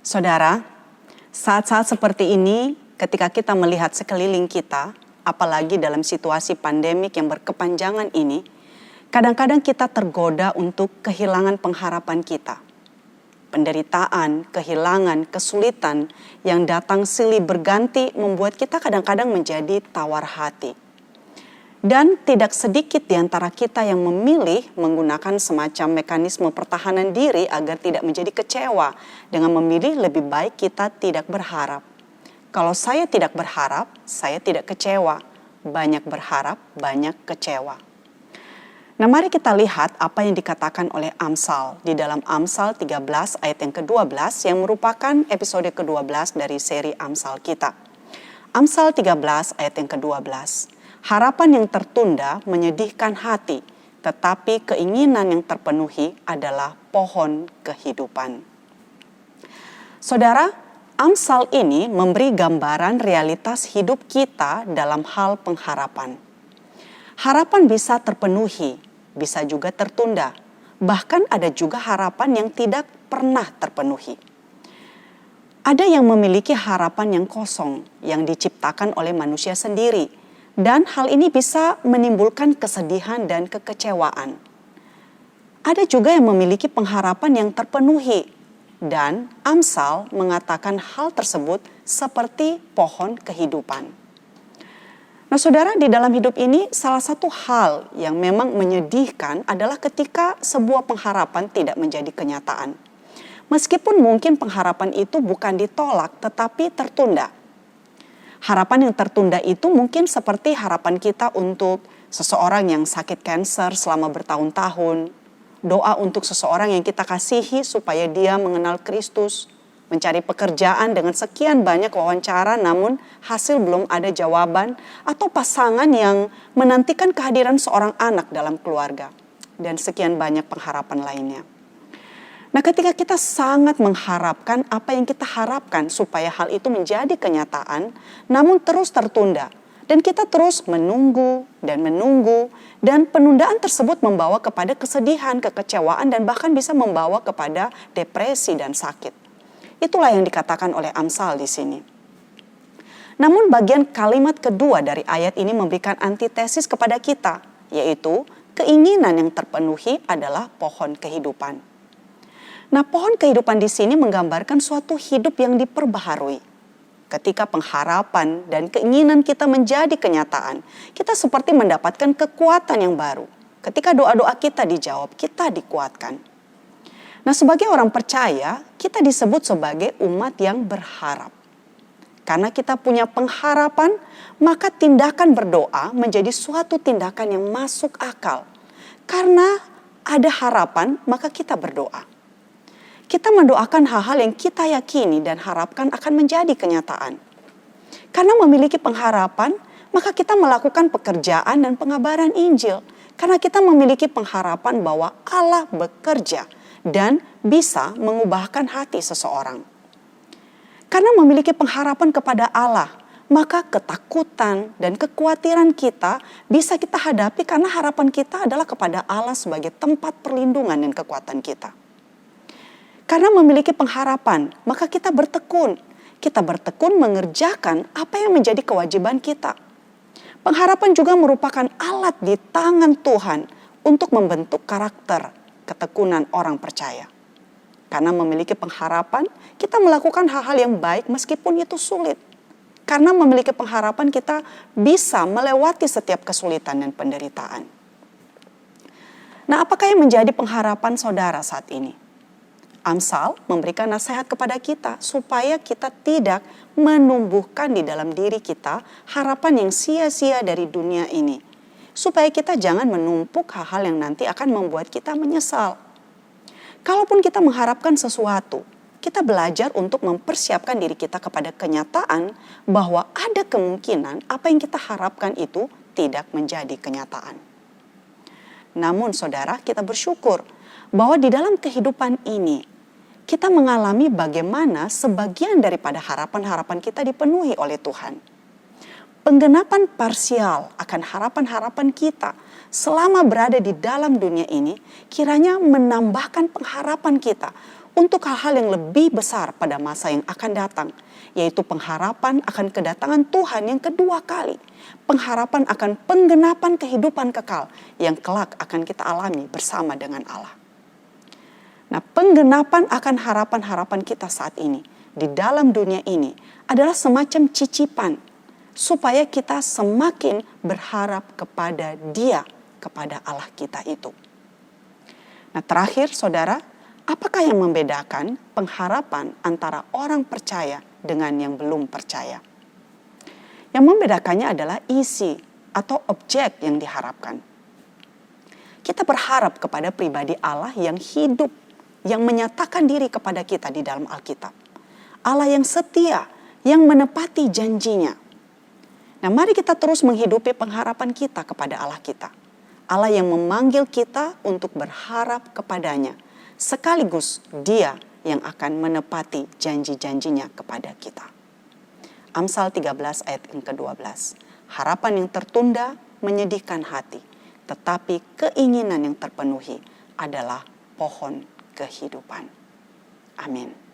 Saudara, saat-saat seperti ini ketika kita melihat sekeliling kita, apalagi dalam situasi pandemik yang berkepanjangan ini, kadang-kadang kita tergoda untuk kehilangan pengharapan kita. Penderitaan, kehilangan, kesulitan yang datang silih berganti membuat kita kadang-kadang menjadi tawar hati. Dan tidak sedikit di antara kita yang memilih menggunakan semacam mekanisme pertahanan diri agar tidak menjadi kecewa dengan memilih lebih baik kita tidak berharap. Kalau saya tidak berharap, saya tidak kecewa. Banyak berharap, banyak kecewa. Nah, mari kita lihat apa yang dikatakan oleh Amsal di dalam Amsal 13 ayat yang ke-12 yang merupakan episode ke-12 dari seri Amsal kita. Amsal 13 ayat yang ke-12. Harapan yang tertunda menyedihkan hati, tetapi keinginan yang terpenuhi adalah pohon kehidupan. Saudara, Amsal ini memberi gambaran realitas hidup kita dalam hal pengharapan. Harapan bisa terpenuhi, bisa juga tertunda. Bahkan ada juga harapan yang tidak pernah terpenuhi. Ada yang memiliki harapan yang kosong, yang diciptakan oleh manusia sendiri. Dan hal ini bisa menimbulkan kesedihan dan kekecewaan. Ada juga yang memiliki pengharapan yang terpenuhi. Dan Amsal mengatakan hal tersebut seperti pohon kehidupan. Nah, saudara, di dalam hidup ini salah satu hal yang memang menyedihkan adalah ketika sebuah pengharapan tidak menjadi kenyataan. Meskipun mungkin pengharapan itu bukan ditolak tetapi tertunda. Harapan yang tertunda itu mungkin seperti harapan kita untuk seseorang yang sakit kanker selama bertahun-tahun. Doa untuk seseorang yang kita kasihi supaya dia mengenal Kristus. Mencari pekerjaan dengan sekian banyak wawancara namun hasil belum ada jawaban. Atau pasangan yang menantikan kehadiran seorang anak dalam keluarga. Dan sekian banyak pengharapan lainnya. Nah, ketika kita sangat mengharapkan apa yang kita harapkan supaya hal itu menjadi kenyataan, namun terus tertunda. Dan kita terus menunggu, dan penundaan tersebut membawa kepada kesedihan, kekecewaan, dan bahkan bisa membawa kepada depresi dan sakit. Itulah yang dikatakan oleh Amsal di sini. Namun bagian kalimat kedua dari ayat ini memberikan antitesis kepada kita, yaitu keinginan yang terpenuhi adalah pohon kehidupan. Nah, pohon kehidupan di sini menggambarkan suatu hidup yang diperbaharui. Ketika pengharapan dan keinginan kita menjadi kenyataan, kita seperti mendapatkan kekuatan yang baru. Ketika doa-doa kita dijawab, kita dikuatkan. Nah, sebagai orang percaya, kita disebut sebagai umat yang berharap. Karena kita punya pengharapan, maka tindakan berdoa menjadi suatu tindakan yang masuk akal. Karena ada harapan, maka kita berdoa. Kita mendoakan hal-hal yang kita yakini dan harapkan akan menjadi kenyataan. Karena memiliki pengharapan, maka kita melakukan pekerjaan dan pengabaran Injil. Karena kita memiliki pengharapan bahwa Allah bekerja dan bisa mengubahkan hati seseorang. Karena memiliki pengharapan kepada Allah, maka ketakutan dan kekhawatiran kita bisa kita hadapi karena harapan kita adalah kepada Allah sebagai tempat perlindungan dan kekuatan kita. Karena memiliki pengharapan, maka kita bertekun. Kita bertekun mengerjakan apa yang menjadi kewajiban kita. Pengharapan juga merupakan alat di tangan Tuhan untuk membentuk karakter ketekunan orang percaya. Karena memiliki pengharapan, kita melakukan hal-hal yang baik meskipun itu sulit. Karena memiliki pengharapan, kita bisa melewati setiap kesulitan dan penderitaan. Nah, apakah yang menjadi pengharapan saudara saat ini? Amsal memberikan nasihat kepada kita supaya kita tidak menumbuhkan di dalam diri kita harapan yang sia-sia dari dunia ini. Supaya kita jangan menumpuk hal-hal yang nanti akan membuat kita menyesal. Kalaupun kita mengharapkan sesuatu, kita belajar untuk mempersiapkan diri kita kepada kenyataan bahwa ada kemungkinan apa yang kita harapkan itu tidak menjadi kenyataan. Namun saudara, kita bersyukur bahwa di dalam kehidupan ini kita mengalami bagaimana sebagian daripada harapan-harapan kita dipenuhi oleh Tuhan. Penggenapan parsial akan harapan-harapan kita selama berada di dalam dunia ini kiranya menambahkan pengharapan kita untuk hal-hal yang lebih besar pada masa yang akan datang, yaitu pengharapan akan kedatangan Tuhan yang kedua kali, pengharapan akan penggenapan kehidupan kekal yang kelak akan kita alami bersama dengan Allah. Nah, penggenapan akan harapan-harapan kita saat ini di dalam dunia ini adalah semacam cicipan supaya kita semakin berharap kepada Dia, kepada Allah kita itu. Nah, terakhir saudara, apakah yang membedakan pengharapan antara orang percaya dengan yang belum percaya? Yang membedakannya adalah isi atau objek yang diharapkan. Kita berharap kepada pribadi Allah yang hidup, yang menyatakan diri kepada kita di dalam Alkitab. Allah yang setia, yang menepati janjinya. Nah, mari kita terus menghidupi pengharapan kita kepada Allah kita. Allah yang memanggil kita untuk berharap kepadanya. Sekaligus Dia yang akan menepati janji-janjinya kepada kita. Amsal 13 ayat yang ke-12. Harapan yang tertunda menyedihkan hati, tetapi keinginan yang terpenuhi adalah pohon kehidupan. Amin.